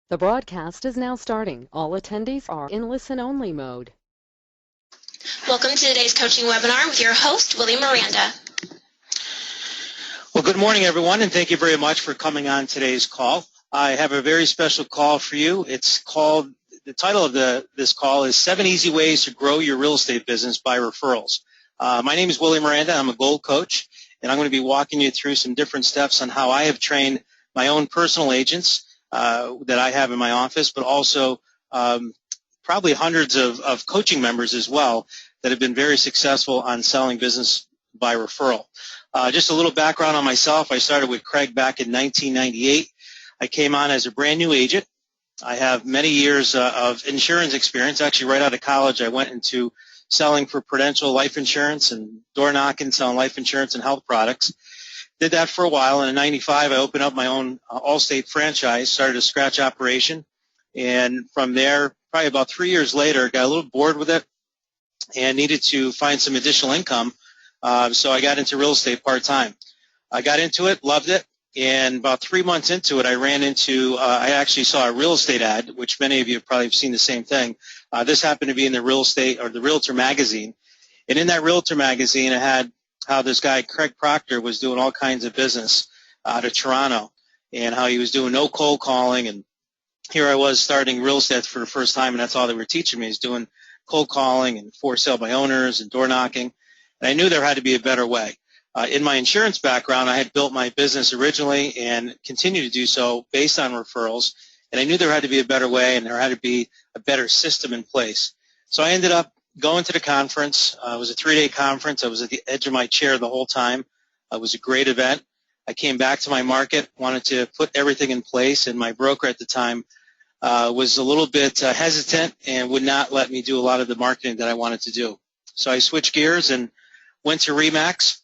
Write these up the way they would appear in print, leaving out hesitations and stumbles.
The broadcast is now starting. All attendees are in listen-only mode. Welcome to today's coaching webinar with your host, Willie Miranda. Well, good morning, everyone, and thank you very much for coming on today's call. I have a very special call for you. It's called, the title of this call is 7 Easy Ways to Grow Your Real Estate Business by Referrals. My name is Willie Miranda. I'm a Gold Coach, and I'm going to be walking you through some different steps on how I have trained my own personal agents that I have in my office, but also probably hundreds of coaching members as well that have been very successful on selling business by referral. Just a little background on myself. I started with Craig back in 1998. I came on as a brand new agent. I have many years of insurance experience. Actually, right out of college, I went into selling for Prudential life insurance and door knocking, selling life insurance and health products. Did that for a while, and in 95, I opened up my own Allstate franchise, started a scratch operation, and from there, probably about 3 years later, got a little bored with it and needed to find some additional income, so I got into real estate part-time. I got into it, loved it, and about 3 months into it, I ran into, I actually saw a real estate ad, which many of you have probably seen the same thing. This happened to be in the real estate, or the Realtor magazine, and in that Realtor magazine, it had how this guy, Craig Proctor, was doing all kinds of business out of Toronto and how he was doing no cold calling. And here I was starting real estate for the first time, and that's all they were teaching me is doing cold calling and for sale by owners and door knocking. And I knew there had to be a better way. In my insurance background, I had built my business originally and continue to do so based on referrals. And I knew there had to be a better way and there had to be a better system in place. So I ended up going to the conference. It was a 3-day conference. I was at the edge of my chair the whole time. It was a great event. I came back to my market, wanted to put everything in place, and my broker at the time was a little bit hesitant and would not let me do a lot of the marketing that I wanted to do. So I switched gears and went to RE/MAX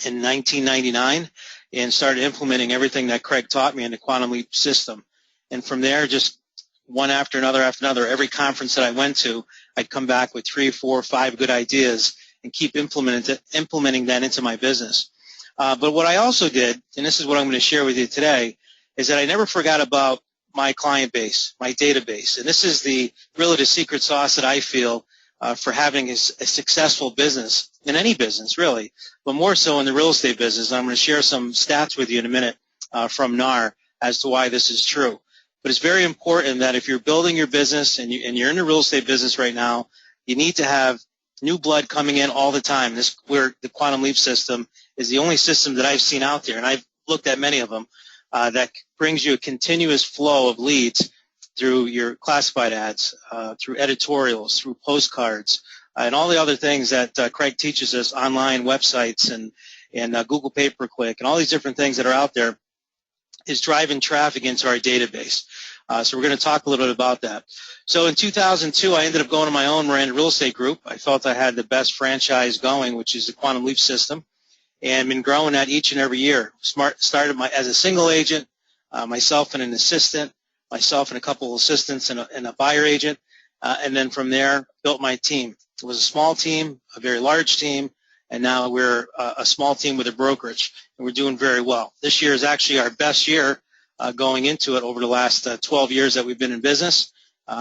in 1999 and started implementing everything that Craig taught me in the Quantum Leap system. And from there, just one after another, every conference that I went to, I'd come back with 3, 4, 5 good ideas and keep implementing that into my business. But what I also did, and this is what I'm going to share with you today, is that I never forgot about my client base, my database. And this is really the secret sauce that I feel for having a successful business, in any business really, but more so in the real estate business. I'm going to share some stats with you in a minute from NAR as to why this is true. But it's very important that if you're building your business and you're in the real estate business right now, you need to have new blood coming in all the time. This where the Quantum Leap system is the only system that I've seen out there, and I've looked at many of them, that brings you a continuous flow of leads through your classified ads, through editorials, through postcards, and all the other things that Craig teaches us, online websites and Google pay-per-click, and all these different things that are out there is driving traffic into our database. So we're going to talk a little bit about that. So in 2002, I ended up going to my own Miranda Real Estate Group. I felt I had the best franchise going, which is the Quantum Leap system, and been growing that each and every year. Started as a single agent, myself and an assistant, myself and a couple of assistants and a buyer agent, and then from there built my team. It was a small team, a very large team, and now we're a small team with a brokerage, and we're doing very well. This year is actually our best year going into it over the last 12 years that we've been in business.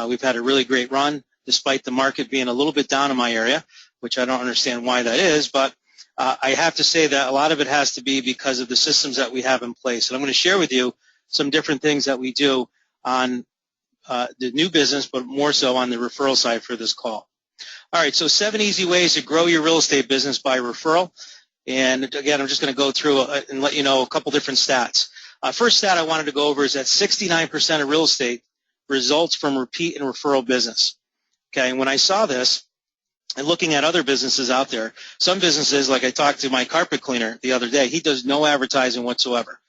We've had a really great run, despite the market being a little bit down in my area, which I don't understand why that is, but I have to say that a lot of it has to be because of the systems that we have in place. And I'm going to share with you some different things that we do on the new business, but more so on the referral side for this call. All right, so 7 easy ways to grow your real estate business by referral. And again, I'm just going to go through and let you know a couple different stats. First stat I wanted to go over is that 69% of real estate results from repeat and referral business. Okay, and when I saw this, and looking at other businesses out there, some businesses, like I talked to my carpet cleaner the other day, he does no advertising whatsoever.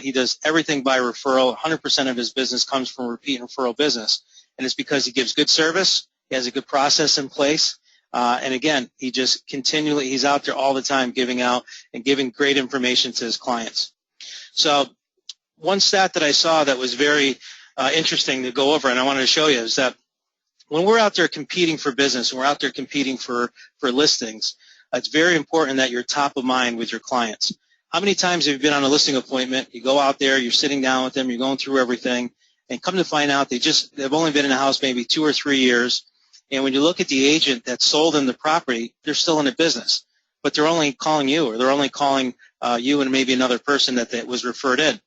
He does everything by referral. 100% of his business comes from repeat and referral business. And it's because he gives good service, he has a good process in place, and again, he just continually, he's out there all the time giving out and giving great information to his clients. So one stat that I saw that was very interesting to go over, and I wanted to show you, is that when we're out there competing for business, and we're out there competing for listings, it's very important that you're top of mind with your clients. How many times have you been on a listing appointment, you go out there, you're sitting down with them, you're going through everything, And come to find out, they've only been in the house maybe 2 or 3 years. And when you look at the agent that sold them the property, they're still in the business, but they're only calling you, or they're only calling you and maybe another person that was referred in.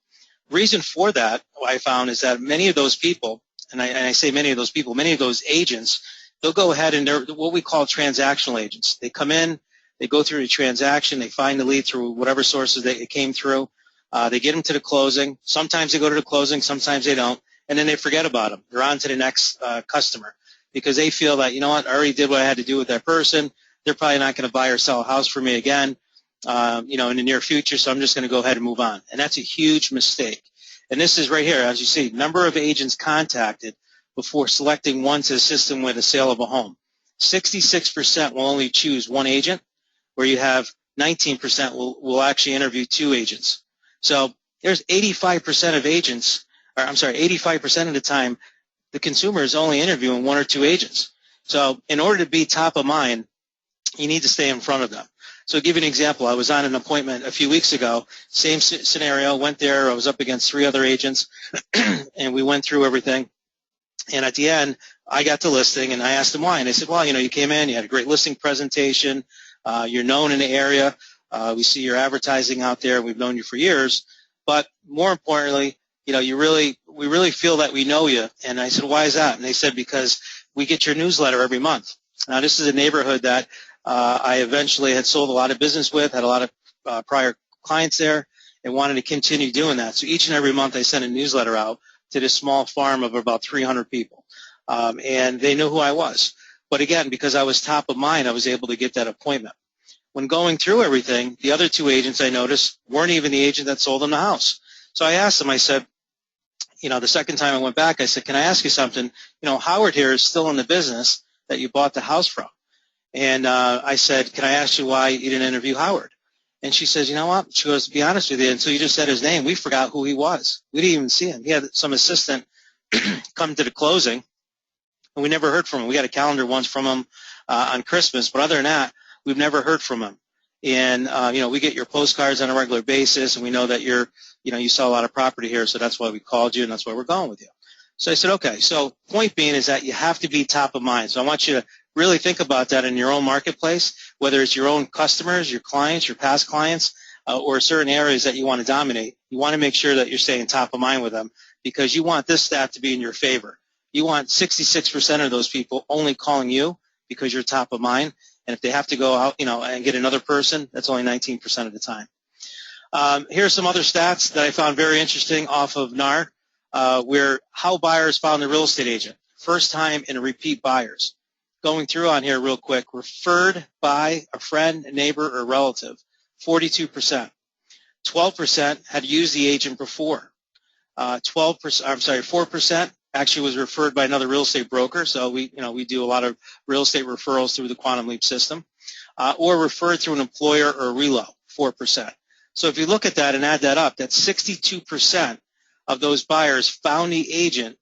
Reason for that, I found, is that many of those people, and I say many of those people, many of those agents, they'll go ahead and they're what we call transactional agents. They come in, they go through the transaction, they find the lead through whatever sources it came through. They get them to the closing. Sometimes they go to the closing, sometimes they don't, and then they forget about them. They're on to the next customer because they feel that, you know what, I already did what I had to do with that person. They're probably not going to buy or sell a house for me again, in the near future, so I'm just going to go ahead and move on. And that's a huge mistake. And this is right here, as you see, number of agents contacted before selecting one to assist them with a sale of a home. 66% will only choose one agent, where you have 19% will actually interview 2 agents. So there's 85% of agents, 85% of the time, the consumer is only interviewing 1 or 2 agents. So in order to be top of mind, you need to stay in front of them. So to give you an example, I was on an appointment a few weeks ago, same scenario, went there, I was up against 3 other agents, and we went through everything. And at the end, I got the listing, and I asked them why. And they said, well, you came in, you had a great listing presentation, you're known in the area, we see your advertising out there, we've known you for years, but more importantly, we really feel that we know you. And I said, why is that? And they said, because we get your newsletter every month. Now, this is a neighborhood that I eventually had sold a lot of business with, had a lot of prior clients there, and wanted to continue doing that. So each and every month I sent a newsletter out to this small farm of about 300 people, and they knew who I was. But again, because I was top of mind, I was able to get that appointment. When going through everything, the other 2 agents I noticed weren't even the agent that sold them the house. So I asked them, I said, the second time I went back, I said, can I ask you something? Howard here is still in the business that you bought the house from. And I said, can I ask you why you didn't interview Howard? And she says, you know what? She goes, to be honest with you, until you just said his name, we forgot who he was. We didn't even see him. He had some assistant come to the closing, and we never heard from him. We got a calendar once from him on Christmas, but other than that, we've never heard from him. And, we get your postcards on a regular basis, and we know that you sell a lot of property here, so that's why we called you, and that's why we're going with you. So I said, okay. So point being is that you have to be top of mind. So I want you to really think about that in your own marketplace, whether it's your own customers, your clients, your past clients, or certain areas that you want to dominate. You want to make sure that you're staying top of mind with them because you want this stat to be in your favor. You want 66% of those people only calling you because you're top of mind. And if they have to go out, and get another person, that's only 19% of the time. Here are some other stats that I found very interesting off of NAR, where how buyers found a real estate agent. First time and repeat buyers. Going through on here real quick, referred by a friend, a neighbor, or relative, 42%. 12% had used the agent before. 4% actually was referred by another real estate broker. So we do a lot of real estate referrals through the Quantum Leap system, or referred through an employer or a relo, 4%. So if you look at that and add that up, that's 62% of those buyers found the agent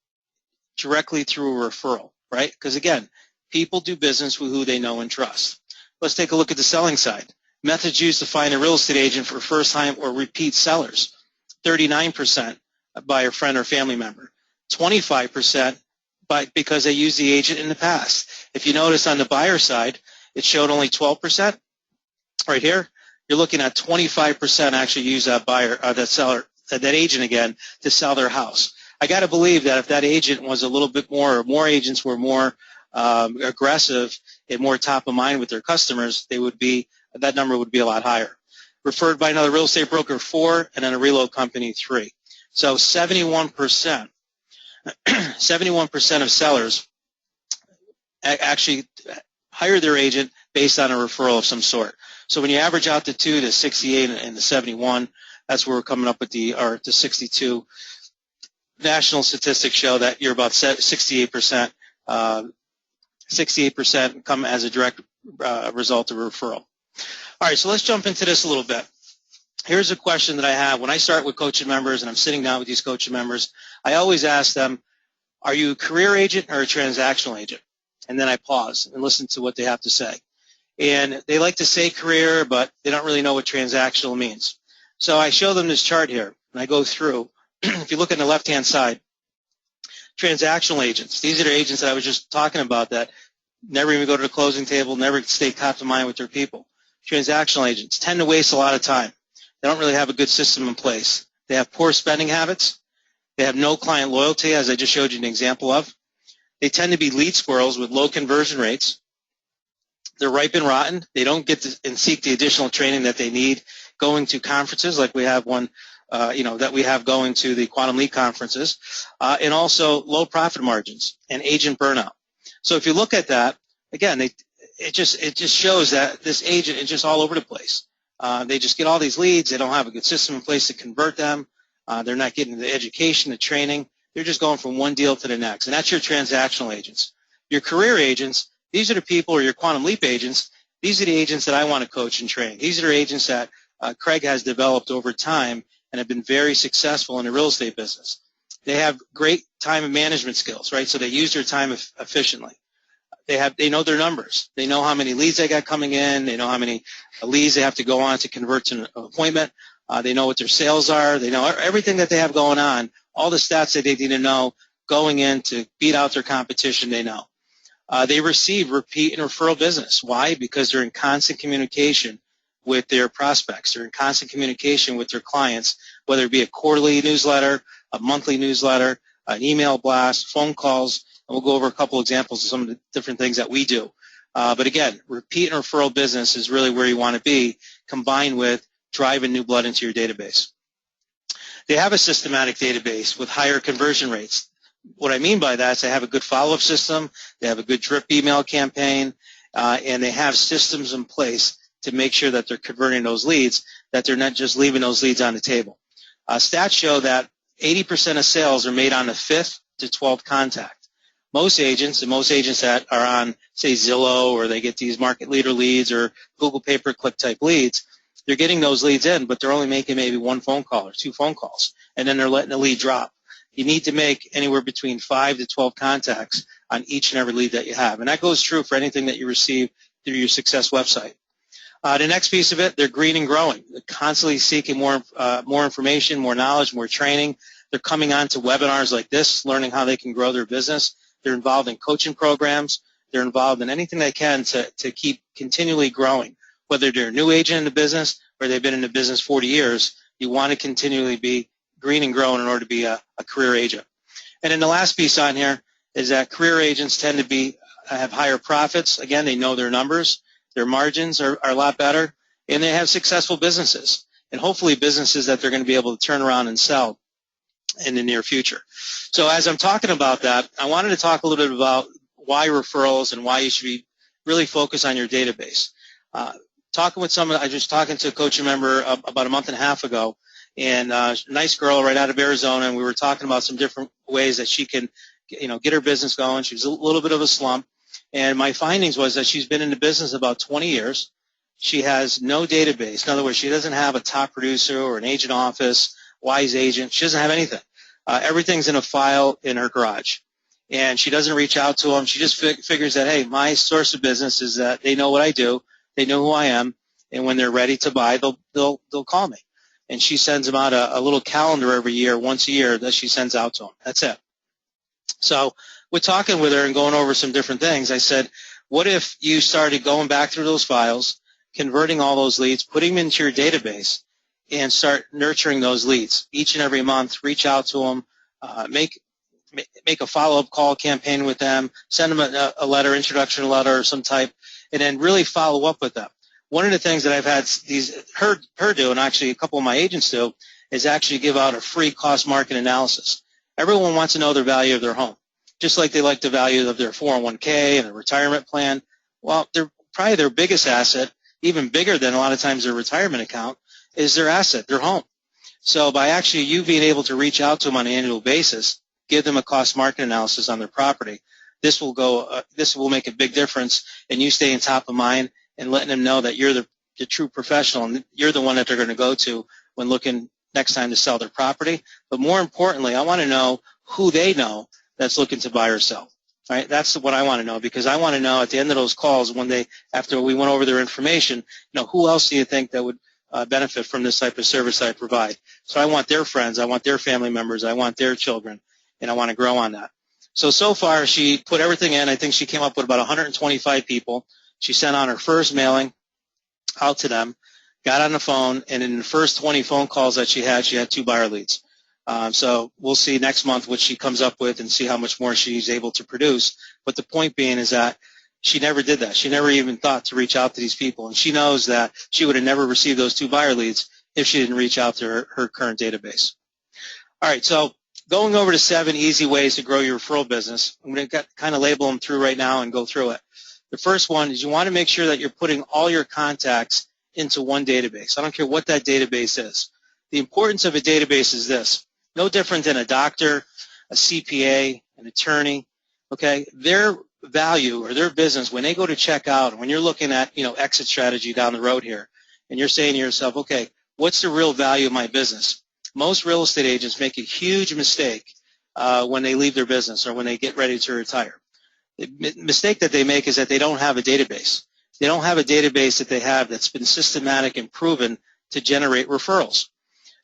directly through a referral, right? Because again, people do business with who they know and trust. Let's take a look at the selling side. Methods used to find a real estate agent for first-time or repeat sellers. 39% by a friend or family member. 25% because they used the agent in the past. If you notice on the buyer side, it showed only 12%. Right here, you're looking at 25% actually use that buyer, that seller, that agent again to sell their house. I got to believe that if that agent was a little bit more, or more agents were more aggressive and more top of mind with their customers, that number would be a lot higher. Referred by another real estate broker, 4, and then a reload company, 3. So 71% of sellers actually hire their agent based on a referral of some sort. So when you average out the 2, the 68 and the 71, that's where we're coming up with the 62. National statistics show that you're about 68%. 68% come as a direct result of a referral. All right, so let's jump into this a little bit. Here's a question that I have. When I start with coaching members and I'm sitting down with these coaching members, I always ask them, are you a career agent or a transactional agent? And then I pause and listen to what they have to say. And they like to say career, but they don't really know what transactional means. So I show them this chart here, and I go through. If you look on the left-hand side, Transactional agents. These are the agents that I was just talking about that never even go to the closing table, never stay top of mind with their people. Transactional agents tend to waste a lot of time. They don't really have a good system in place. They have poor spending habits. They have no client loyalty, as I just showed you an example of. They tend to be lead squirrels with low conversion rates. They're ripe and rotten. They don't get to and seek the additional training that they need going to conferences like we have one, that we have going to the Quantum Lead conferences, and also low profit margins and agent burnout. So if you look at that, again, it just shows that this agent is just all over the place. They just get all these leads. They don't have a good system in place to convert them. They're not getting the education, the training. They're just going from one deal to the next, and that's your transactional agents. Your career agents, these are the people, or your Quantum Leap agents, these are the agents that I want to coach and train. These are the agents that Craig has developed over time and have been very successful in the real estate business. They have great time management skills, right? So they use their time efficiently. They know their numbers. They know how many leads they got coming in. They know how many leads they have to go on to convert to an appointment. They know what their sales are. They know everything that they have going on, all the stats that they need to know going in to beat out their competition, they know. They receive repeat and referral business. Why? Because they're in constant communication with their prospects. They're in constant communication with their clients, whether it be a quarterly newsletter, a monthly newsletter, an email blast, phone calls, and we'll go over a couple examples of some of the different things that we do. But again, repeat and referral business is really where you want to be, combined with driving new blood into your database. They have a systematic database with higher conversion rates. What I mean by that is they have a good follow-up system, they have a good drip email campaign, and they have systems in place to make sure that they're converting those leads, that they're not just leaving those leads on the table. Stats show that 80% of sales are made on the 5th to 12th contact. Most agents, and most agents that are on, say, Zillow, or they get these market leader leads or Google pay-per-click type leads, they're getting those leads in, but they're only making maybe one phone call or two phone calls, and then they're letting the lead drop. You need to make anywhere between 5 to 12 contacts on each and every lead that you have, and that goes true for anything that you receive through your Success website. The next piece of it, they're green and growing. They're constantly seeking more information, more knowledge, more training. They're coming on to webinars like this, learning how they can grow their business. They're involved in coaching programs. They're involved in anything they can to keep continually growing. Whether they're a new agent in the business or they've been in the business 40 years, you want to continually be green and growing in order to be a career agent. And then the last piece on here is that career agents tend to have higher profits. Again, they know their numbers. Their margins are a lot better, and they have successful businesses, and hopefully businesses that they're going to be able to turn around and sell in the near future. So as I'm talking about that, I wanted to talk a little bit about why referrals and why you should be really focused on your database. I was just talking to a coaching member about a month and a half ago, and a nice girl right out of Arizona, and we were talking about some different ways that she can, get her business going. She was a little bit of a slump. And my findings was that she's been in the business about 20 years. She has no database. In other words, she doesn't have a top producer or an agent office, wise agent. She doesn't have anything. Everything's in a file in her garage. And she doesn't reach out to them. She just figures that, hey, my source of business is that they know what I do. They know who I am. And when they're ready to buy, they'll call me. And she sends them out a little calendar every year, once a year, that she sends out to them. That's it. So we're talking with her and going over some different things. I said, what if you started going back through those files, converting all those leads, putting them into your database, and start nurturing those leads each and every month? Reach out to them, make a follow-up call campaign with them, send them a letter, introduction letter of some type, and then really follow up with them. One of the things that I've had her do, and actually a couple of my agents do, is actually give out a free cost market analysis. Everyone wants to know their value of their home, just like they like the value of their 401k and their retirement plan. Well, probably their biggest asset, even bigger than a lot of times their retirement account, is their asset, their home. So by actually you being able to reach out to them on an annual basis, give them a cost market analysis on their property, this will make a big difference in you staying top of mind and letting them know that you're the true professional and you're the one that they're going to go to when looking next time to sell their property. But more importantly, I want to know who they know that's looking to buy or sell. Right? That's what I want to know, because I want to know at the end of those calls, after we went over their information, who else do you think that would benefit from this type of service I provide? So I want their friends, I want their family members, I want their children, and I want to grow on that. So far, she put everything in. I think she came up with about 125 people. She sent on her first mailing out to them, got on the phone, and in the first 20 phone calls that she had 2 buyer leads. So we'll see next month what she comes up with and see how much more she's able to produce. But the point being is that she never did that. She never even thought to reach out to these people. And she knows that she would have never received those 2 buyer leads if she didn't reach out to her current database. All right, so going over to 7 easy ways to grow your referral business. I'm going to kind of label them through right now and go through it. The first one is you want to make sure that you're putting all your contacts into one database. I don't care what that database is. The importance of a database is this. No different than a doctor, a CPA, an attorney, okay? Their value or their business, when they go to check out, and when you're looking at, exit strategy down the road here, and you're saying to yourself, okay, what's the real value of my business? Most real estate agents make a huge mistake when they leave their business or when they get ready to retire. The mistake that they make is that they don't have a database. They don't have a database that they have that's been systematic and proven to generate referrals.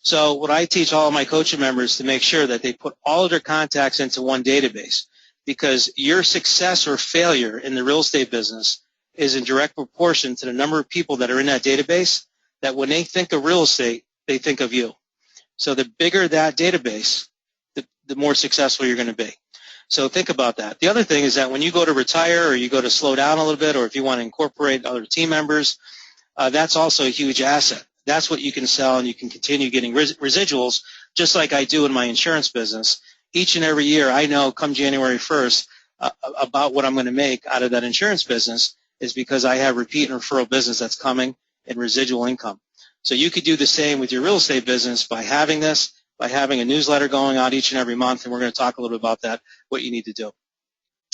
So what I teach all of my coaching members to make sure that they put all of their contacts into one database, because your success or failure in the real estate business is in direct proportion to the number of people that are in that database that when they think of real estate, they think of you. So the bigger that database, the more successful you're going to be. So think about that. The other thing is that when you go to retire or you go to slow down a little bit, or if you want to incorporate other team members, that's also a huge asset. That's what you can sell, and you can continue getting residuals, just like I do in my insurance business. Each and every year, I know come January 1st about what I'm going to make out of that insurance business is because I have repeat and referral business that's coming in residual income. So you could do the same with your real estate business by having this, by having a newsletter going out each and every month, and we're going to talk a little bit about that, what you need to do.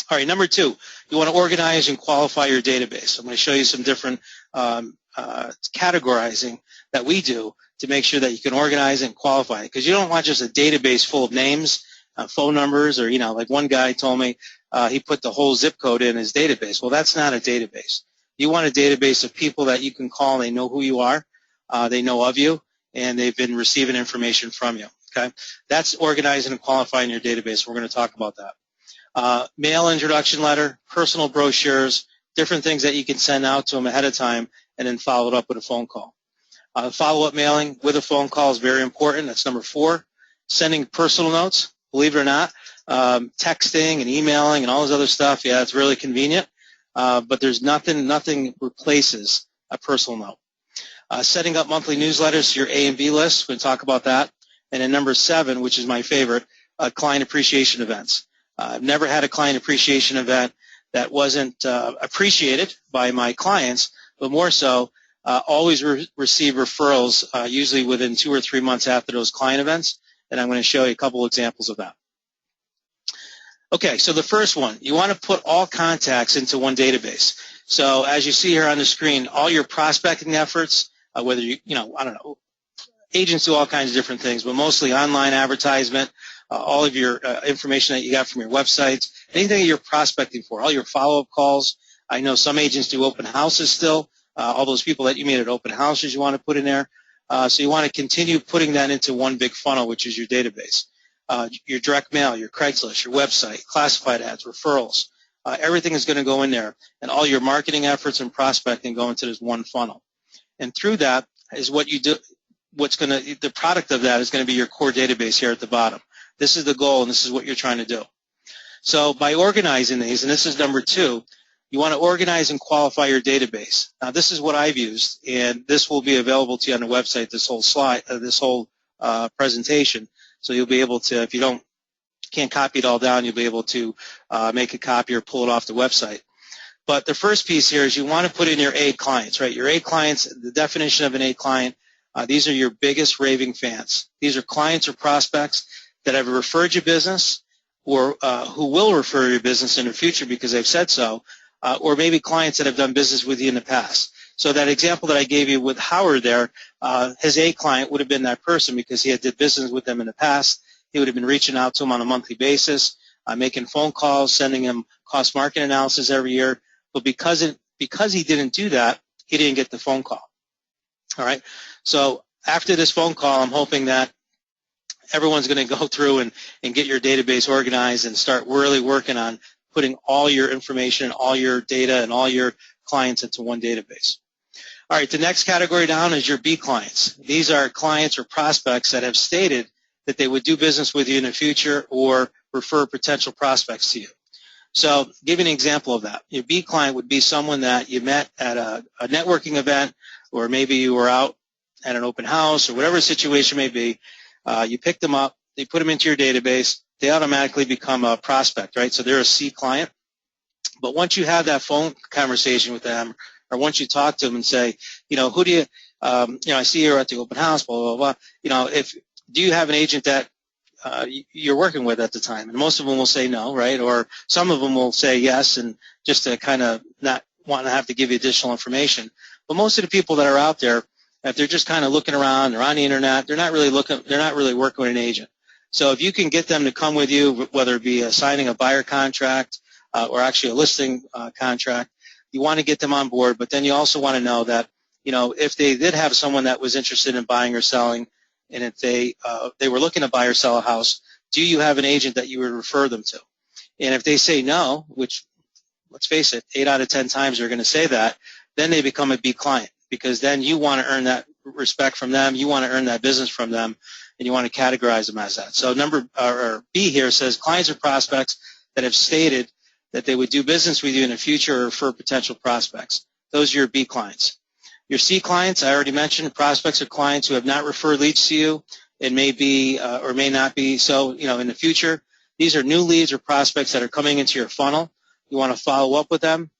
All right, number 2, you want to organize and qualify your database. I'm going to show you some different categorizing that we do to make sure that you can organize and qualify it, because you don't want just a database full of names, phone numbers, or, like one guy told me he put the whole zip code in his database. Well, that's not a database. You want a database of people that you can call. They know who you are, they know of you, and they've been receiving information from you. Okay, that's organizing and qualifying your database. We're going to talk about that. Mail introduction letter, personal brochures, different things that you can send out to them ahead of time, and then follow it up with a phone call. Follow-up mailing with a phone call is very important. That's number 4. Sending personal notes, believe it or not, texting and emailing and all this other stuff, yeah, it's really convenient, but there's nothing replaces a personal note. Setting up monthly newsletters to your A and B list, we're going to talk about that. And then number 7, which is my favorite, client appreciation events. I've never had a client appreciation event that wasn't appreciated by my clients, but more so, always receive referrals usually within 2 or 3 months after those client events, and I'm going to show you a couple examples of that. Okay, so the first one, you want to put all contacts into one database. So as you see here on the screen, all your prospecting efforts, whether I don't know, agents do all kinds of different things, but mostly online advertisement, all of your information that you got from your websites, anything that you're prospecting for, all your follow-up calls. I know some agents do open houses still. All those people that you meet at open houses you want to put in there. So you want to continue putting that into one big funnel, which is your database. Your direct mail, your Craigslist, your website, classified ads, referrals. Everything is going to go in there, and all your marketing efforts and prospecting go into this one funnel. And through that is what you do. The product of that is going to be your core database here at the bottom. This is the goal, and this is what you're trying to do. So by organizing these, and this is number 2, you want to organize and qualify your database. Now, this is what I've used, and this will be available to you on the website, this whole presentation. So you'll be able to, if you can't copy it all down, you'll be able to make a copy or pull it off the website. But the first piece here is you want to put in your A clients, right? Your A clients, the definition of an A client, these are your biggest raving fans. These are clients or prospects that have referred your business or who will refer your business in the future because they've said so, or maybe clients that have done business with you in the past. So that example that I gave you with Howard there, his A client would have been that person because he had did business with them in the past. He would have been reaching out to him on a monthly basis, making phone calls, sending him cost market analysis every year. But because he didn't do that, he didn't get the phone call. All right. So after this phone call, I'm hoping that everyone's going to go through and get your database organized and start really working on putting all your information, all your data, and all your clients into one database. All right, the next category down is your B clients. These are clients or prospects that have stated that they would do business with you in the future or refer potential prospects to you. So give you an example of that. Your B client would be someone that you met at a networking event, or maybe you were out at an open house, or whatever the situation may be. You pick them up, they put them into your database, they automatically become a prospect, right? So they're a C client. But once you have that phone conversation with them, or once you talk to them and say, who do you, I see you're at the open house, blah, blah, blah. Do you have an agent that you're working with at the time? And most of them will say no, right? Or some of them will say yes, and just to kind of not want to have to give you additional information. But most of the people that are out there, if they're just kind of looking around, they're on the internet, they're not really working with an agent. So if you can get them to come with you, whether it be signing a buyer contract or actually a listing contract, you want to get them on board. But then you also want to know that, if they did have someone that was interested in buying or selling, and if they were looking to buy or sell a house, do you have an agent that you would refer them to? And if they say no, which, let's face it, 8 out of 10 times they're going to say that, then they become a B client, because then you want to earn that respect from them, you want to earn that business from them, and you want to categorize them as that. So B here says clients or prospects that have stated that they would do business with you in the future or refer potential prospects. Those are your B clients. Your C clients, I already mentioned, prospects or clients who have not referred leads to you and may be or may not be so, in the future. These are new leads or prospects that are coming into your funnel. You want to follow up with them.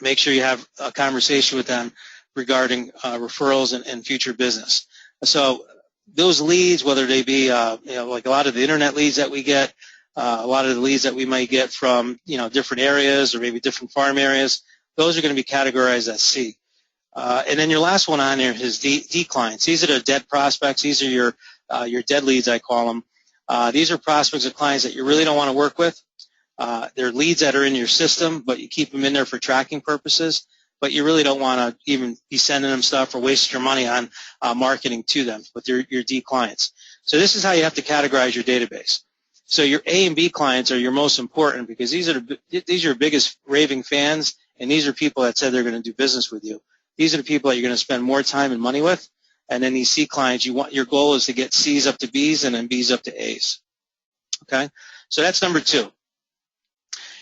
Make sure you have a conversation with them regarding referrals and future business. So those leads, whether they be, like a lot of the internet leads that we get, a lot of the leads that we might get from, different areas or maybe different farm areas, those are going to be categorized as C. And then your last one on there is D clients. These are the dead prospects. These are your dead leads, I call them. These are prospects or clients that you really don't want to work with. They're leads that are in your system, but you keep them in there for tracking purposes, but you really don't want to even be sending them stuff or waste your money on marketing to them, but they're your D clients. So this is how you have to categorize your database. So your A and B clients are your most important, because these are your biggest raving fans, and these are people that said they're going to do business with you. These are the people that you're going to spend more time and money with. And then these C clients, your goal is to get C's up to B's and then B's up to A's. Okay? So that's number 2.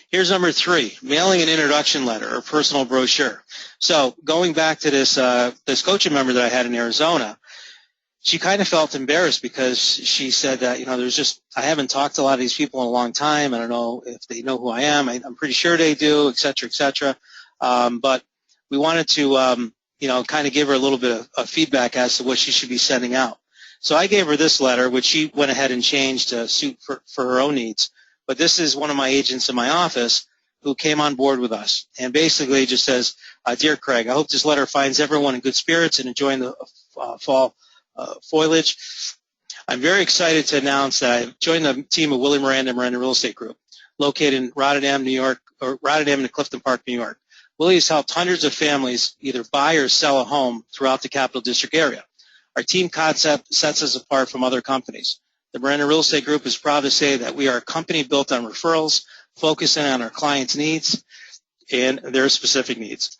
Here's number 3, mailing an introduction letter or personal brochure. So going back to this coaching member that I had in Arizona, she kind of felt embarrassed because she said that, I haven't talked to a lot of these people in a long time. I don't know if they know who I am. I'm pretty sure they do, et cetera, et cetera. But we wanted to, kind of give her a little bit of feedback as to what she should be sending out. So I gave her this letter, which she went ahead and changed to suit for her own needs. But this is one of my agents in my office who came on board with us, and basically just says, Dear Craig, I hope this letter finds everyone in good spirits and enjoying the fall foliage. I'm very excited to announce that I've joined the team of Willie Miranda Real Estate Group, located in Rotterdam, New York, or Rotterdam and Clifton Park, New York. Willie has helped hundreds of families either buy or sell a home throughout the Capital District area. Our team concept sets us apart from other companies. The Miranda Real Estate Group is proud to say that we are a company built on referrals, focusing on our clients' needs and their specific needs.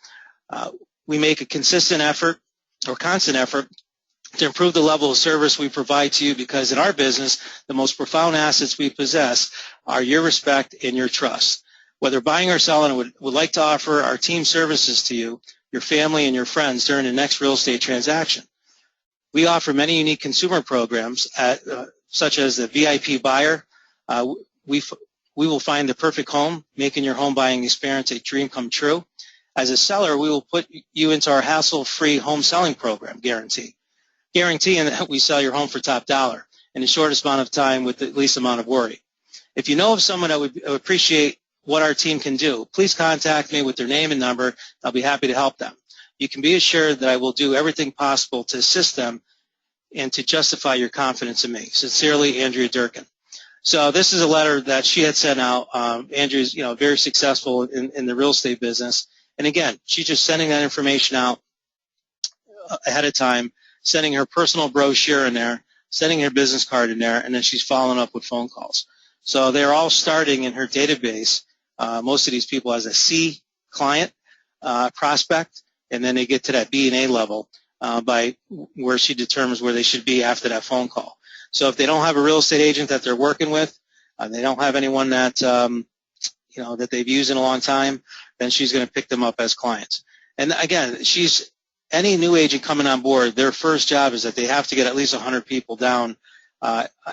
We make a constant effort to improve the level of service we provide to you, because in our business, the most profound assets we possess are your respect and your trust. Whether buying or selling, would like to offer our team services to you, your family, and your friends during the next real estate transaction. We offer many unique consumer programs, such as the VIP buyer. We will find the perfect home, making your home buying experience a dream come true. As a seller, we will put you into our hassle-free home selling program guaranteeing that we sell your home for top dollar in the shortest amount of time with the least amount of worry. If you know of someone that would appreciate what our team can do, please contact me with their name and number. I'll be happy to help them. You can be assured that I will do everything possible to assist them and to justify your confidence in me. Sincerely, Andrea Durkin. So this is a letter that she had sent out. Andrea's, very successful in the real estate business. And again, she's just sending that information out ahead of time, sending her personal brochure in there sending her business card in there, and then she's following up with phone calls. So they're all starting in her database, most of these people as a C client prospect, and then they get to that B and A level by where she determines where they should be after that phone call. So if they don't have a real estate agent that they're working with, they don't have anyone that that they've used in a long time, then she's going to pick them up as clients. And again, any new agent coming on board, their first job is that they have to get at least 100 people down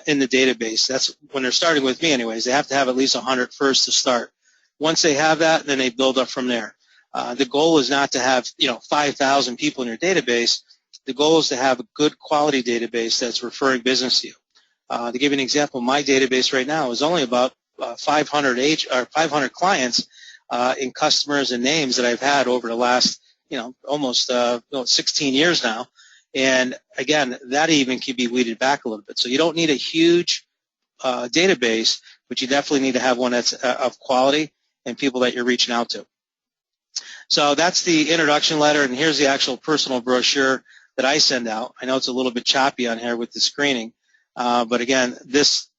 in the database. That's when they're starting with me anyways. They have to have at least 100 first to start. Once they have that, then they build up from there. The goal is not to have 5,000 people in your database. The goal is to have a good quality database that's referring business to you. To give you an example, my database right now is only about 500 clients in customers and names that I've had over the last almost 16 years now. And again, that even can be weeded back a little bit. So you don't need a huge database, but you definitely need to have one that's of quality and people that you're reaching out to. So that's the introduction letter, and here's the actual personal brochure that I send out. I know it's a little bit choppy on here with the screening, but again, this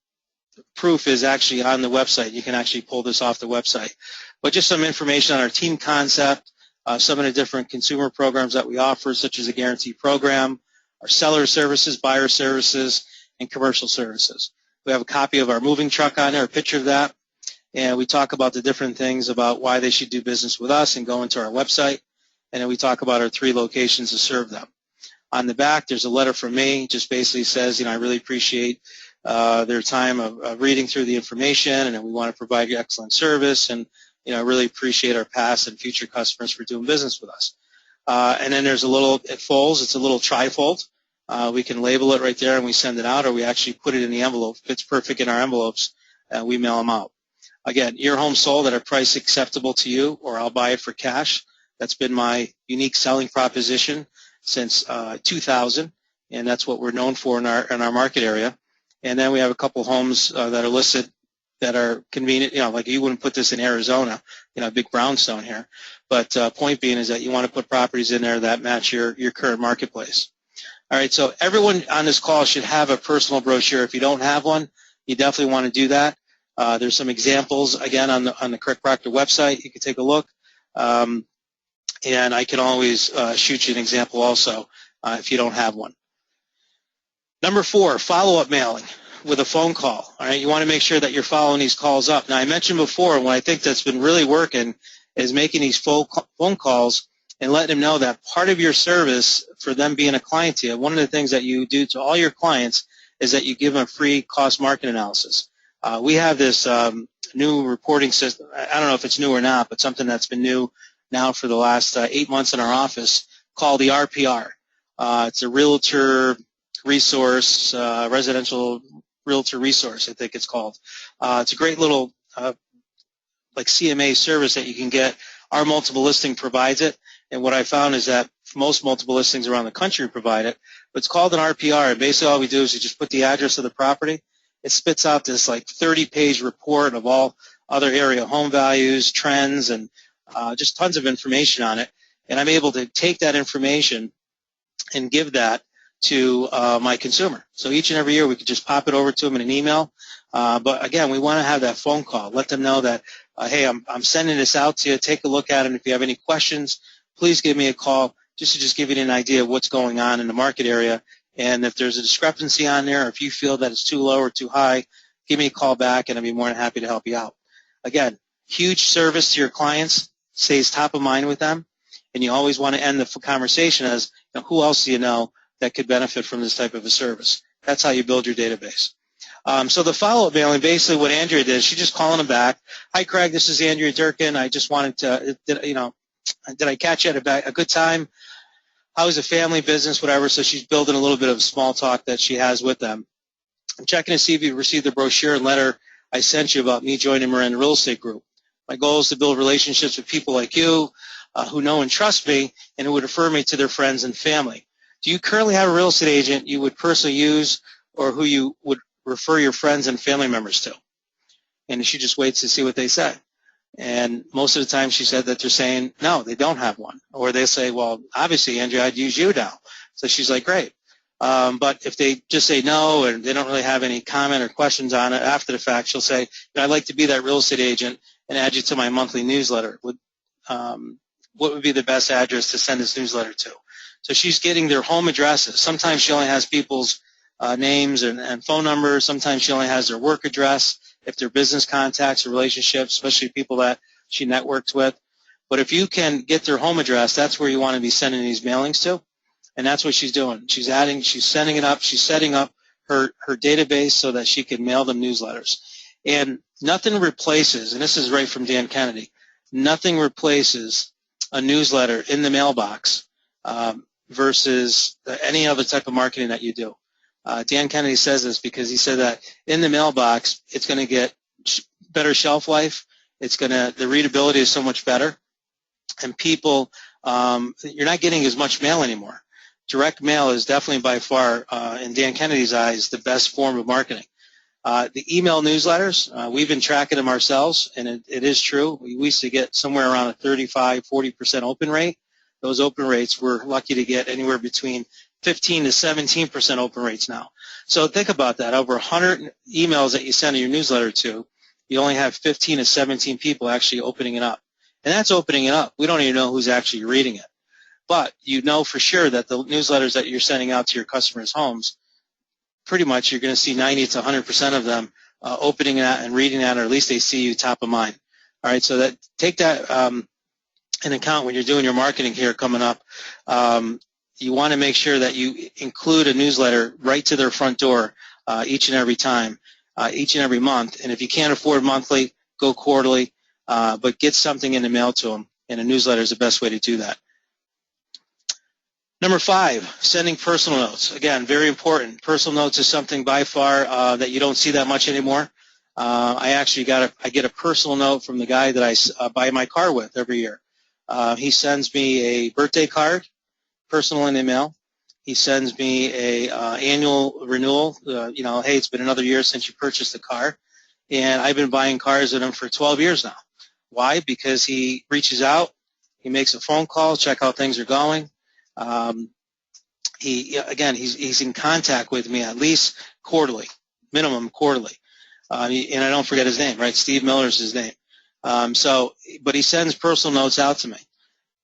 proof is actually on the website. You can actually pull this off the website. But just some information on our team concept, some of the different consumer programs that we offer, such as a guarantee program, our seller services, buyer services, and commercial services. We have a copy of our moving truck on there, a picture of that, and we talk about the different things about why they should do business with us and go into our website, and then we talk about our 3 locations to serve them. On the back, there's a letter from me, just basically says, I really appreciate their time of reading through the information, and we want to provide you excellent service, and I really appreciate our past and future customers for doing business with us. And then there's it folds. It's a little trifold. We can label it right there and we send it out, or we actually put it in the envelope. If it's perfect in our envelopes, we mail them out. Again, your home sold at a price acceptable to you, or I'll buy it for cash. That's been my unique selling proposition since 2000, and that's what we're known for in our market area. And then we have a couple homes that are listed that are convenient. Like you wouldn't put this in Arizona, a big brownstone here. But point being is that you want to put properties in there that match your current marketplace. All right, so everyone on this call should have a personal brochure. If you don't have one, you definitely want to do that. There's some examples, again, on the Correct Proctor website. You can take a look. And I can always shoot you an example also if you don't have one. Number 4, follow-up mailing with a phone call. All right, you want to make sure that you're following these calls up. Now, I mentioned before, what I think that's been really working is making these phone calls and letting them know that part of your service for them being a client to you, one of the things that you do to all your clients is that you give them a free cost market analysis. We have this new reporting system. I don't know if it's new or not, but something that's been new now for the last 8 months in our office called the RPR. It's a realtor resource, residential realtor resource, I think it's called. It's a great little like CMA service that you can get. Our multiple listing provides it, and what I found is that most multiple listings around the country provide it. But it's called an RPR, and basically all we do is you just put the address of the property. It spits out this like 30-page report of all other area home values, trends, and just tons of information on it. And I'm able to take that information and give that to my consumer. So each and every year we could just pop it over to them in an email. But again, we want to have that phone call. Let them know that, hey, I'm sending this out to you. Take a look at it. And if you have any questions, please give me a call just to give you an idea of what's going on in the market area. And if there's a discrepancy on there, or if you feel that it's too low or too high, give me a call back, and I'll be more than happy to help you out. Again, huge service to your clients, stays top of mind with them, and you always want to end the conversation as, who else do you know that could benefit from this type of a service? That's how you build your database. So the follow-up mailing, basically what Andrea did, she's just calling them back. Hi, Craig, this is Andrea Durkin. I just wanted to, did I catch you at a good time? How is the family business, whatever? So she's building a little bit of small talk that she has with them. I'm checking to see if you received the brochure and letter I sent you about me joining Miranda Real Estate Group. My goal is to build relationships with people like you who know and trust me and who would refer me to their friends and family. Do you currently have a real estate agent you would personally use, or who you would refer your friends and family members to? And she just waits to see what they say. And most of the time she said that they're saying, no, they don't have one. Or they say, well, obviously, Andrea, I'd use you now. So she's like, great. But if they just say no and they don't really have any comment or questions on it after the fact, she'll say, I'd like to be that real estate agent and add you to my monthly newsletter. What would be the best address to send this newsletter to? So she's getting their home addresses. Sometimes she only has people's names and phone numbers. Sometimes she only has their work address, if they're business contacts or relationships, especially people that she networks with. But if you can get their home address, that's where you want to be sending these mailings to. And that's what she's doing. She's setting it up. She's setting up her database so that she can mail them newsletters. And nothing replaces, and this is right from Dan Kennedy, nothing replaces a newsletter in the mailbox versus any other type of marketing that you do. Dan Kennedy says this because he said that in the mailbox, it's going to get better shelf life. The readability is so much better. And people, you're not getting as much mail anymore. Direct mail is definitely by far, in Dan Kennedy's eyes, the best form of marketing. The email newsletters, we've been tracking them ourselves, and it is true. We used to get somewhere around a 35-40% open rate. Those open rates, we're lucky to get anywhere between 15 to 17% open rates now. So think about that. Over 100 emails that you send your newsletter to, you only have 15 to 17 people actually opening it up. And that's opening it up. We don't even know who's actually reading it. But you know for sure that the newsletters that you're sending out to your customers' homes, pretty much you're going to see 90 to 100% of them opening that and reading that, or at least they see you top of mind. All right, so take that in account when you're doing your marketing here coming up. You want to make sure that you include a newsletter right to their front door each and every time, each and every month. And if you can't afford monthly, go quarterly, but get something in the mail to them, and a newsletter is the best way to do that. Number 5, sending personal notes. Again, very important. Personal notes is something by far that you don't see that much anymore. I get a personal note from the guy that I buy my car with every year. He sends me a birthday card, personal in the mail. He sends me a annual renewal. Hey, it's been another year since you purchased the car, and I've been buying cars with him for 12 years now. Why? Because he reaches out, he makes a phone call, check how things are going. He's in contact with me at least quarterly, minimum quarterly. And I don't forget his name, right? Steve Miller's his name. But he sends personal notes out to me.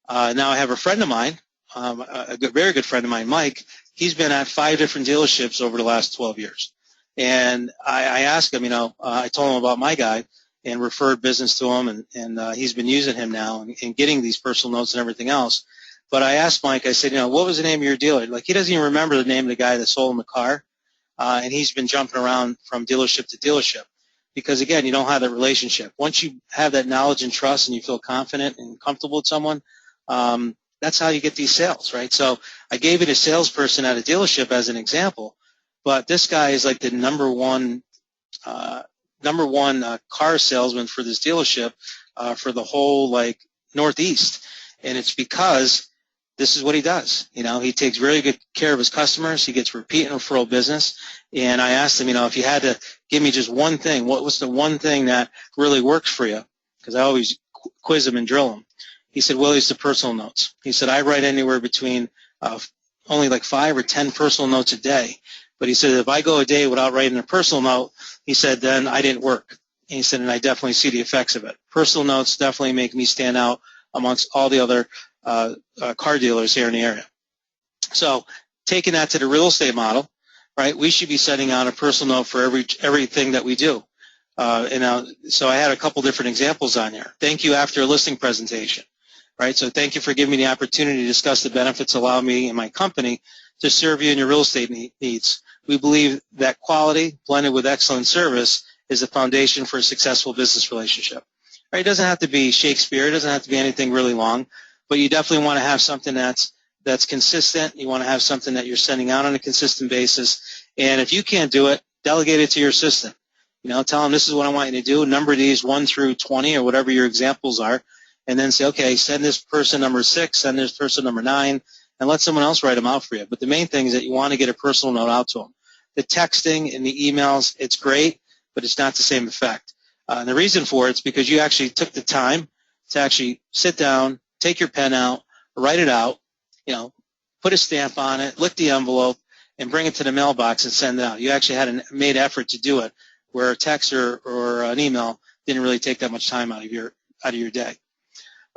Now I have a friend of mine, very good friend of mine, Mike. He's been at 5 different dealerships over the last 12 years. And I asked him, I told him about my guy and referred business to him, and he's been using him now and getting these personal notes and everything else. But I asked Mike, I said, what was the name of your dealer? Like, he doesn't even remember the name of the guy that sold him the car, and he's been jumping around from dealership to dealership because, again, you don't have that relationship. Once you have that knowledge and trust and you feel confident and comfortable with someone, that's how you get these sales, right? So I gave it a salesperson at a dealership as an example, but this guy is like the number one car salesman for this dealership for the whole, Northeast, and it's because this is what he does. He takes really good care of his customers. He gets repeat and referral business. And I asked him, if you had to give me just one thing, what was the one thing that really works for you? Because I always quiz him and drill him. He said, Willie, it's the personal notes. He said, I write anywhere between only 5 or 10 personal notes a day. But he said, if I go a day without writing a personal note, he said, then I didn't work. And he said, and I definitely see the effects of it. Personal notes definitely make me stand out amongst all the other car dealers here in the area. So taking that to the real estate model, right, we should be sending out a personal note for everything that we do. So I had a couple different examples on here. Thank you after a listing presentation, right? So thank you for giving me the opportunity to discuss the benefits allow me and my company to serve you in your real estate needs. We believe that quality blended with excellent service is the foundation for a successful business relationship. Right? It doesn't have to be Shakespeare. It doesn't have to be anything really long, but you definitely want to have something that's consistent. You want to have something that you're sending out on a consistent basis. And if you can't do it, delegate it to your assistant. Tell them this is what I want you to do. Number these 1 through 20 or whatever your examples are, and then say, okay, send this person number 6, send this person number 9, and let someone else write them out for you. But the main thing is that you want to get a personal note out to them. The texting and the emails, it's great, but it's not the same effect. And the reason for it is because you actually took the time to actually sit down, take your pen out, write it out, put a stamp on it, lick the envelope, and bring it to the mailbox and send it out. You actually had a made effort to do it, where a text or an email didn't really take that much time out of your day.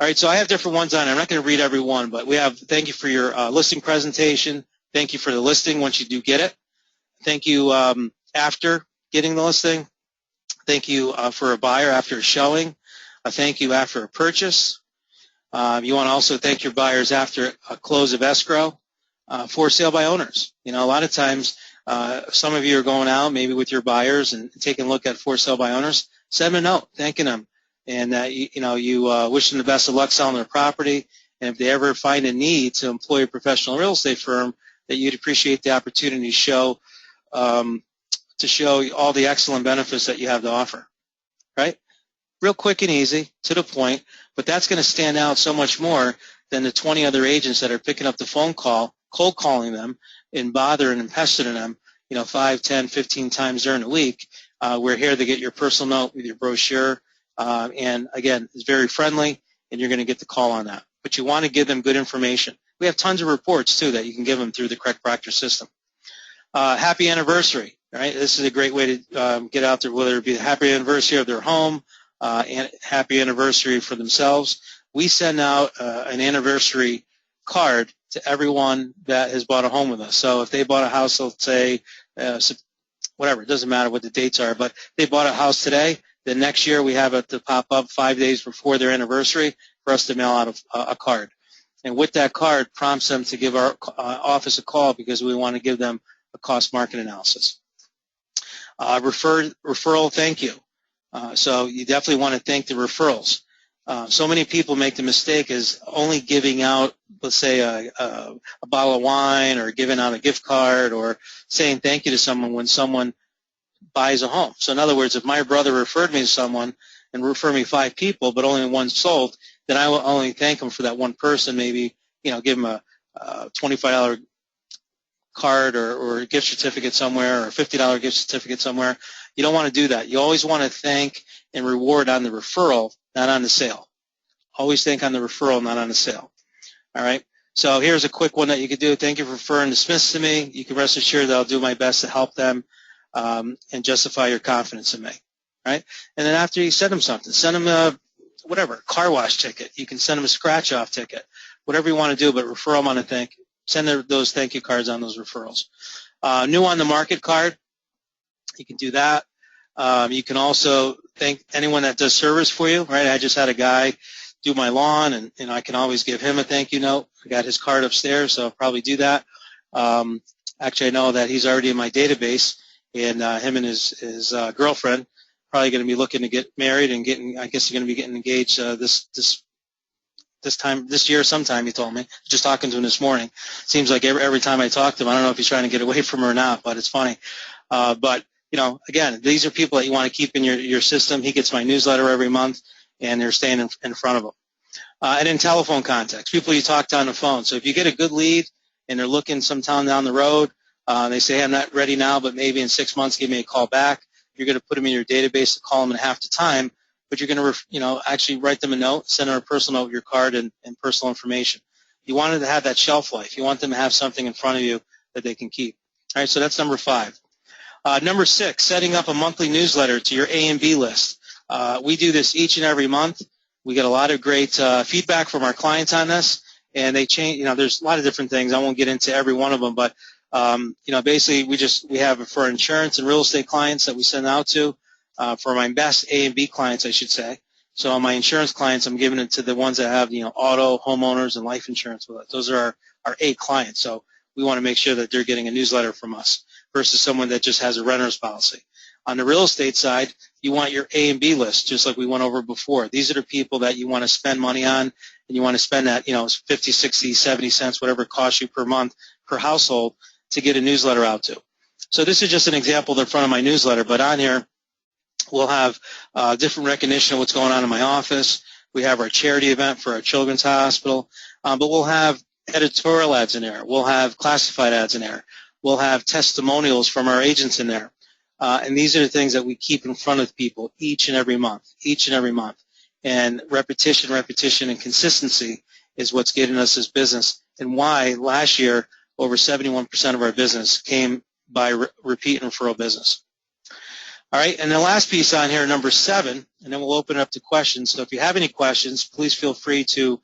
All right, so I have different ones on. I'm not going to read every one, but we have thank you for your listing presentation. Thank you for the listing once you do get it. Thank you after getting the listing. Thank you for a buyer after a showing. A thank you after a purchase. You want to also thank your buyers after a close of escrow. For sale by owners. You know, a lot of times some of you are going out maybe with your buyers and taking a look at for sale by owners. Send them a note thanking them, and you wish them the best of luck selling their property. And if they ever find a need to employ a professional real estate firm, that you'd appreciate the opportunity to show all the excellent benefits that you have to offer. Right? Real quick and easy, to the point, but that's going to stand out so much more than the 20 other agents that are picking up the phone call, cold calling them, and bothering and pestering them, 5, 10, 15 times during the week. We're here to get your personal note with your brochure, and again, it's very friendly, and you're going to get the call on that. But you want to give them good information. We have tons of reports, too, that you can give them through the Correct Proctor system. Happy anniversary, right? This is a great way to get out there, whether it be the happy anniversary of their home, and happy anniversary for themselves. We send out an anniversary card to everyone that has bought a home with us. So if they bought a house, let's say, whatever, it doesn't matter what the dates are, but they bought a house today, then next year we have it to pop up 5 days before their anniversary for us to mail out a card. And with that card prompts them to give our office a call because we want to give them a cost market analysis. Referral thank you. So you definitely want to thank the referrals. So many people make the mistake is only giving out, let's say, a bottle of wine or giving out a gift card or saying thank you to someone when someone buys a home. So in other words, if my brother referred me to someone and referred me 5 people but only one sold, then I will only thank him for that one person, maybe, give him a $25 card or a gift certificate somewhere or a $50 gift certificate somewhere. You don't want to do that. You always want to thank and reward on the referral, not on the sale. Always thank on the referral, not on the sale. All right? So here's a quick one that you could do. Thank you for referring the Smiths to me. You can rest assured that I'll do my best to help them and justify your confidence in me. Right? And then after you send them something, send them a car wash ticket. You can send them a scratch-off ticket, whatever you want to do, but refer them on a thank you. Send those thank you cards on those referrals. New on the market card, you can do that. You can also thank anyone that does service for you, right? I just had a guy do my lawn, and I can always give him a thank you note. I got his card upstairs, so I'll probably do that. Actually, I know that he's already in my database, and him and his girlfriend probably going to be looking to get married and I guess they're going to be getting engaged this year sometime, he told me. Just talking to him this morning. Seems like every time I talk to him, I don't know if he's trying to get away from her or not, but it's funny. But, again, these are people that you want to keep in your system. He gets my newsletter every month, and they're staying in front of him. And then telephone contacts, people you talk to on the phone. So if you get a good lead and they're looking sometime down the road, they say, hey, I'm not ready now, but maybe in 6 months, give me a call back. You're going to put them in your database to call them in half the time, but you're going to, actually write them a note, send them a personal note with your card and personal information. You want them to have that shelf life. You want them to have something in front of you that they can keep. All right, so that's number 5. Number 6, setting up a monthly newsletter to your A and B list. We do this each and every month. We get a lot of great feedback from our clients on this, and they change. There's a lot of different things. I won't get into every one of them, but basically we have it for insurance and real estate clients that we send out to. For my best A and B clients, I should say. So my insurance clients, I'm giving it to the ones that have auto, homeowners, and life insurance with us. Those are our A clients. So we want to make sure that they're getting a newsletter from us versus someone that just has a renter's policy. On the real estate side, you want your A and B list, just like we went over before. These are the people that you want to spend money on, and you want to spend that, 50, 60, 70 cents, whatever it costs you per month, per household, to get a newsletter out to. So this is just an example in front of my newsletter, but on here, we'll have different recognition of what's going on in my office. We have our charity event for our children's hospital, but we'll have editorial ads in there. We'll have classified ads in there. We'll have testimonials from our agents in there. And these are the things that we keep in front of people each and every month, And repetition, and consistency is what's getting us this business, and why last year over 71% of our business came by repeat and referral business. All right, and the last piece on here, number 7, and then we'll open it up to questions. So if you have any questions, please feel free to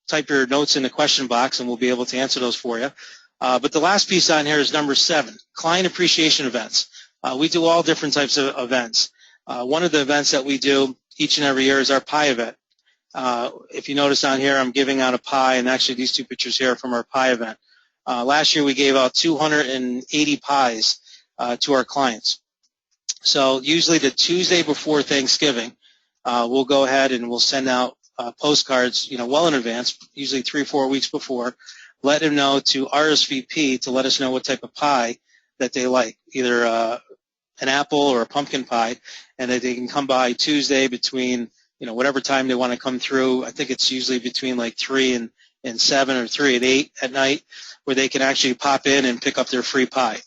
type your notes in the question box, and we'll be able to answer those for you. But the last piece on here is number 7, client appreciation events. We do all different types of events. One of the events that we do each and every year is our pie event. If you notice on here, I'm giving out a pie, and actually these 2 pictures here are from our pie event. Last year we gave out 280 pies to our clients. So usually the Tuesday before Thanksgiving, we'll go ahead and we'll send out postcards, well in advance, usually 3 or 4 weeks before, let them know to RSVP to let us know what type of pie that they like, either an apple or a pumpkin pie, and that they can come by Tuesday between, whatever time they want to come through. I think it's usually between like 3 and 7 or 3 and 8 at night, where they can actually pop in and pick up their free pie.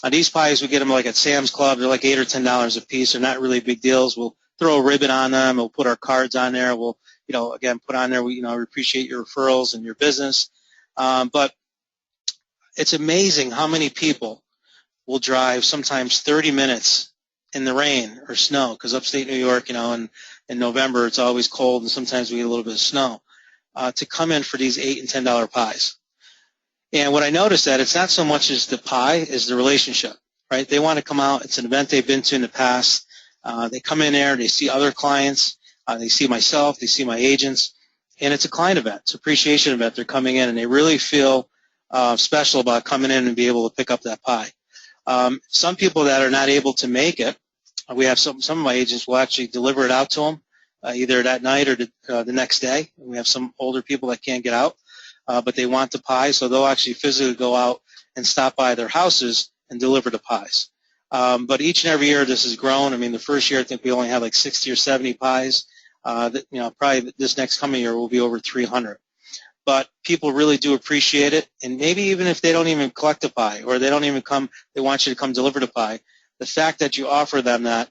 These pies, we get them like at Sam's Club. They're like $8 or $10 a piece. They're not really big deals. We'll throw a ribbon on them. We'll put our cards on there. We'll, again, put on there, we appreciate your referrals and your business. But it's amazing how many people will drive sometimes 30 minutes in the rain or snow, because upstate New York, in November, it's always cold, and sometimes we get a little bit of snow, to come in for these $8 and $10 pies. And what I noticed that it's not so much as the pie as the relationship, right? They want to come out. It's an event they've been to in the past. They come in there. They see other clients. They see myself. They see my agents. And it's a client event. It's an appreciation event. They're coming in, and they really feel special about coming in and be able to pick up that pie. Some people that are not able to make it, we have some of my agents will actually deliver it out to them either that night or the next day. We have some older people that can't get out. But they want the pie, so they'll actually physically go out and stop by their houses and deliver the pies. But each and every year this has grown. I mean, the first year I think we only had like 60 or 70 pies. Probably this next coming year will be over 300. But people really do appreciate it, and maybe even if they don't even collect a pie or they don't even come, they want you to come deliver the pie, the fact that you offer them that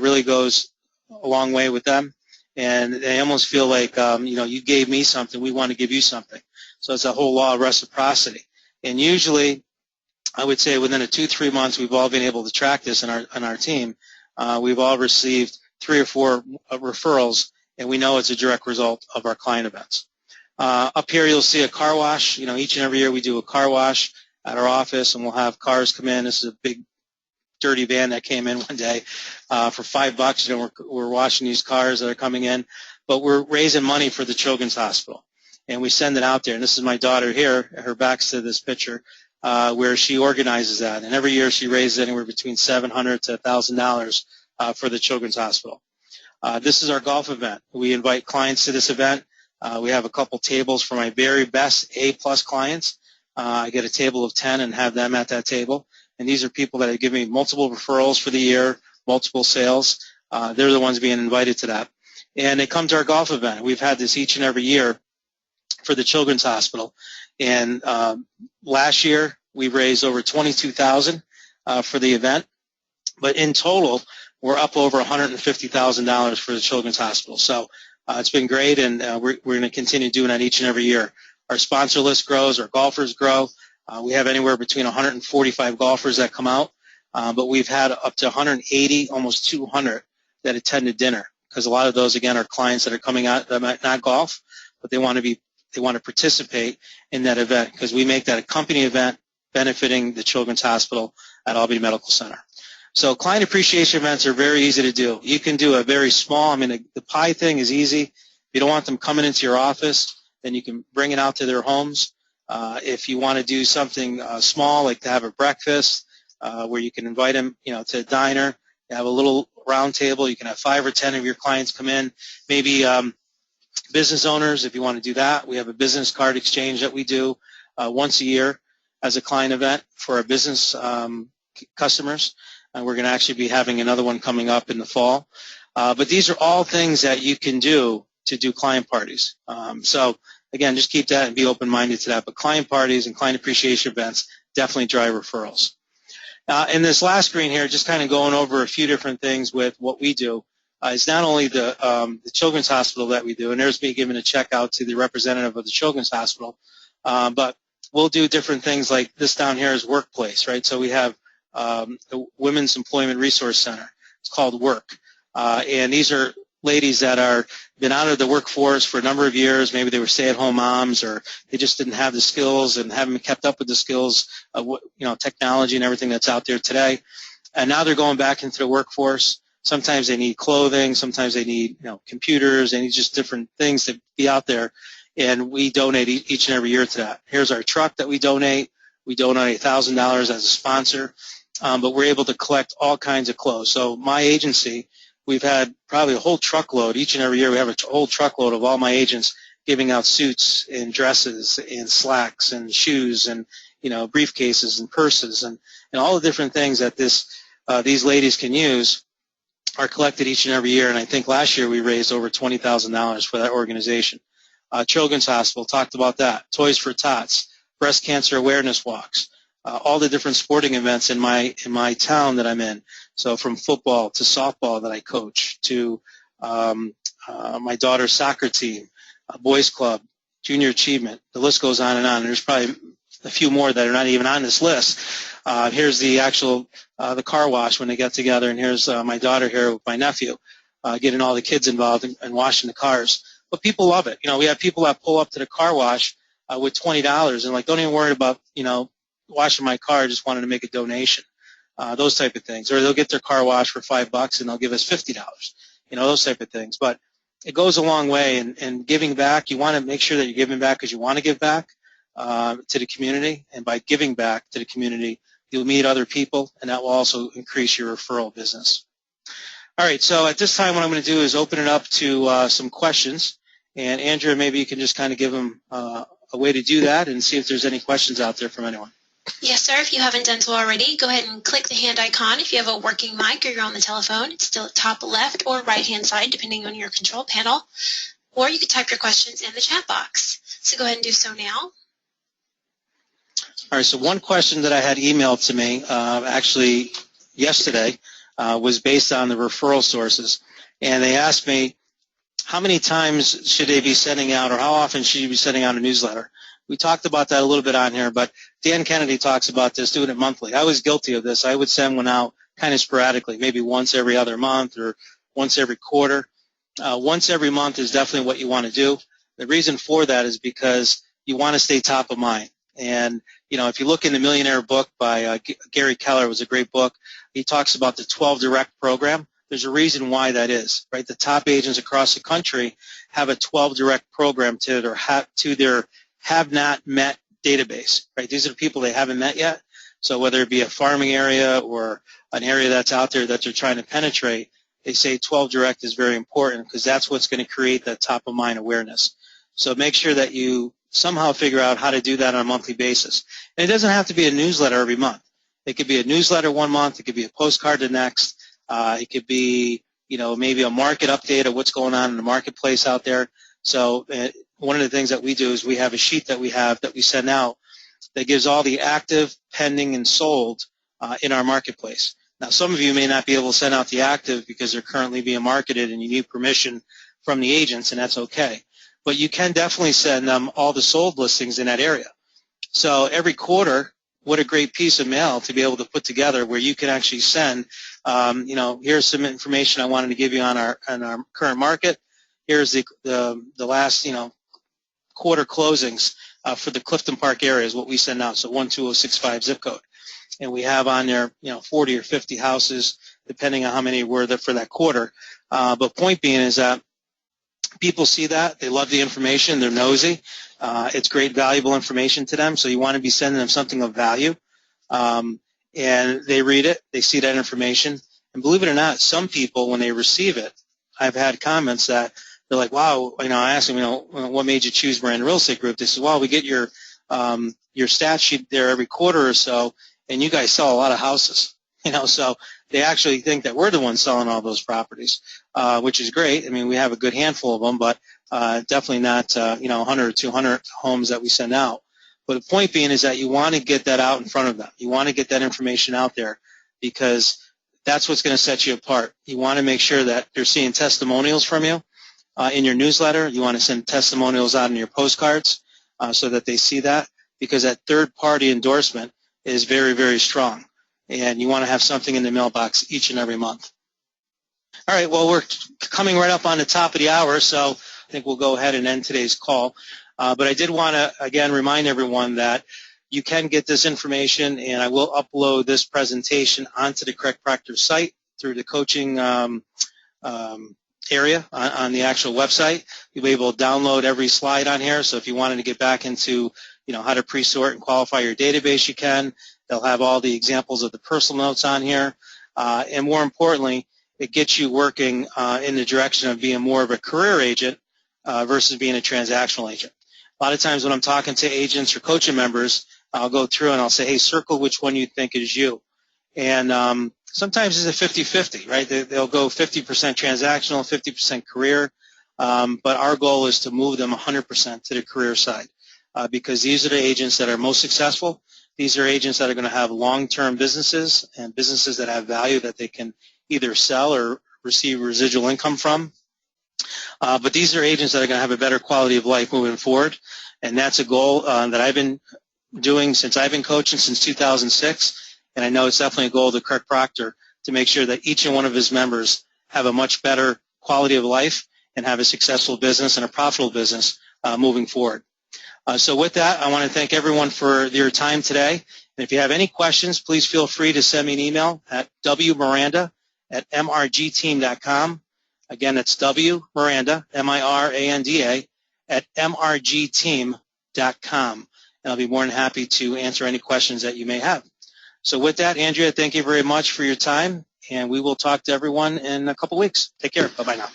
really goes a long way with them, and they almost feel like, you gave me something, we want to give you something. So it's a whole law of reciprocity. And usually, I would say within 2-3 months, we've all been able to track this in our team. We've all received 3 or 4 referrals, and we know it's a direct result of our client events. Up here, you'll see a car wash. Each and every year we do a car wash at our office, and we'll have cars come in. This is a big, dirty van that came in one day for $5. We're washing these cars that are coming in, but we're raising money for the Children's Hospital. And we send it out there. And this is my daughter here. Her back's to this picture, where she organizes that. And every year she raises anywhere between $700 to $1,000 for the Children's Hospital. This is our golf event. We invite clients to this event. We have a couple tables for my very best A-plus clients. I get a table of 10 and have them at that table. And these are people that have given me multiple referrals for the year, multiple sales. They're the ones being invited to that. And they come to our golf event. We've had this each and every year for the Children's Hospital. And last year, we raised over $22,000 for the event. But in total, we're up over $150,000 for the Children's Hospital. So it's been great, and we're going to continue doing that each and every year. Our sponsor list grows. Our golfers grow. We have anywhere between 145 golfers that come out. But we've had up to 180, almost 200 that attended dinner, because a lot of those, again, are clients that are coming out that might not golf, but they want to participate in that event, because we make that a company event benefiting the Children's Hospital at Albany Medical Center. So client appreciation events are very easy to do. You can do a very small, the pie thing is easy. If you don't want them coming into your office, then you can bring it out to their homes. If you want to do something small, like to have a breakfast, where you can invite them, to a diner, you have a little round table, you can have 5 or 10 of your clients come in, maybe business owners, if you want to do that. We have a business card exchange that we do once a year as a client event for our business customers. And we're going to actually be having another one coming up in the fall. But these are all things that you can do to do client parties. So, again, just keep that and be open-minded to that. But client parties and client appreciation events definitely drive referrals. In this last screen here, just kind of going over a few different things with what we do. It's not only the Children's Hospital that we do, and there's me giving a check out to the representative of the Children's Hospital, but we'll do different things like this down here is Workplace, right? So we have the Women's Employment Resource Center. It's called Work. And these are ladies that are been out of the workforce for a number of years. Maybe they were stay-at-home moms, or they just didn't have the skills and haven't kept up with the skills of technology and everything that's out there today. And now they're going back into the workforce. Sometimes they need clothing. Sometimes they need computers. They need just different things to be out there. And we donate each and every year to that. Here's our truck that we donate. We donate $1,000 as a sponsor, but we're able to collect all kinds of clothes. So my agency, we've had probably a whole truckload. Each and every year we have a whole truckload of all my agents giving out suits and dresses and slacks and shoes and briefcases and purses and all the different things that these ladies can use are collected each and every year. And I think last year we raised over $20,000 for that organization. Children's Hospital, talked about that. Toys for Tots, breast cancer awareness walks, all the different sporting events in my town that I'm in. So from football to softball that I coach to my daughter's soccer team, boys club, junior achievement. The list goes on and on. And there's probably a few more that are not even on this list. Here's the actual the car wash when they get together, and here's my daughter here with my nephew getting all the kids involved and washing the cars. But people love it. We have people that pull up to the car wash with $20 and like, don't even worry about washing my car. I just wanted to make a donation. Those type of things. Or they'll get their car washed for $5 and they'll give us $50. Those type of things. But it goes a long way. And giving back, you want to make sure that you're giving back because you want to give back to the community. And by giving back to the community, you'll meet other people, and that will also increase your referral business. All right. So at this time, what I'm going to do is open it up to some questions. And Andrea, maybe you can just kind of give them a way to do that and see if there's any questions out there from anyone. Yes, sir. If you haven't done so already, go ahead and click the hand icon. If you have a working mic or you're on the telephone, it's still at top left or right-hand side, depending on your control panel. Or you can type your questions in the chat box. So go ahead and do so now. All right. So one question that I had emailed to me actually yesterday was based on the referral sources. And they asked me, how many times should they be sending out, or how often should you be sending out a newsletter? We talked about that a little bit on here, but Dan Kennedy talks about this, doing it monthly. I was guilty of this. I would send one out kind of sporadically, maybe once every other month or once every quarter. Once every month is definitely what you want to do. The reason for that is because you want to stay top of mind. And, if you look in the Millionaire book by Gary Keller, it was a great book. He talks about the 12 Direct program. There's a reason why that is, right? The top agents across the country have a 12 Direct program to their have not met database, right? These are the people they haven't met yet. So whether it be a farming area or an area that's out there that they're trying to penetrate, they say 12 Direct is very important because that's what's going to create that top of mind awareness. So make sure that you somehow figure out how to do that on a monthly basis. And it doesn't have to be a newsletter every month. It could be a newsletter one month. It could be a postcard the next. It could be, maybe a market update of what's going on in the marketplace out there. So one of the things that we do is we have a sheet that we send out that gives all the active, pending, and sold in our marketplace. Now, some of you may not be able to send out the active because they're currently being marketed and you need permission from the agents, and that's okay. But you can definitely send them all the sold listings in that area. So every quarter, what a great piece of mail to be able to put together where you can actually send, here's some information I wanted to give you on our current market. Here's the last, quarter closings for the Clifton Park area is what we send out, so 12065 zip code. And we have on there, 40 or 50 houses, depending on how many were there for that quarter. But point being is that people see that. They love the information. They're nosy. It's great, valuable information to them, so you want to be sending them something of value. And they read it. They see that information. And believe it or not, some people, when they receive it, I've had comments that they're like, wow, I asked them, what made you choose Brand Real Estate Group? They said, well, we get your stat sheet there every quarter or so, and you guys sell a lot of houses, so they actually think that we're the ones selling all those properties, which is great. I mean, we have a good handful of them, but definitely not, 100 or 200 homes that we send out. But the point being is that you want to get that out in front of them. You want to get that information out there because that's what's going to set you apart. You want to make sure that they're seeing testimonials from you in your newsletter. You want to send testimonials out in your postcards so that they see that. because that third-party endorsement is very, very strong. And you want to have something in the mailbox each and every month. All right, well, we're coming right up on the top of the hour, so I think we'll go ahead and end today's call. But I did want to, again, remind everyone that you can get this information, and I will upload this presentation onto the Correct Proctor site through the coaching area on the actual website. You'll be able to download every slide on here, so if you wanted to get back into how to pre-sort and qualify your database, you can. They'll have all the examples of the personal notes on here. And more importantly, it gets you working in the direction of being more of a career agent versus being a transactional agent. A lot of times when I'm talking to agents or coaching members, I'll go through and I'll say, hey, circle which one you think is you. And sometimes it's a 50-50, right? They'll go 50% transactional, 50% career. But our goal is to move them 100% to the career side because these are the agents that are most successful. These are agents that are going to have long-term businesses and businesses that have value that they can either sell or receive residual income from. But these are agents that are going to have a better quality of life moving forward. And that's a goal that I've been doing since I've been coaching since 2006. And I know it's definitely a goal of the Correct Proctor to make sure that each and one of his members have a much better quality of life and have a successful business and a profitable business moving forward. So with that, I want to thank everyone for your time today. And if you have any questions, please feel free to send me an email at wmiranda@mrgteam.com. Again, that's wmiranda, M-I-R-A-N-D-A, at mrgteam.com. And I'll be more than happy to answer any questions that you may have. So with that, Andrea, thank you very much for your time, and we will talk to everyone in a couple weeks. Take care. Bye-bye now.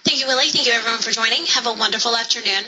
Thank you, Willie. Thank you, everyone, for joining. Have a wonderful afternoon.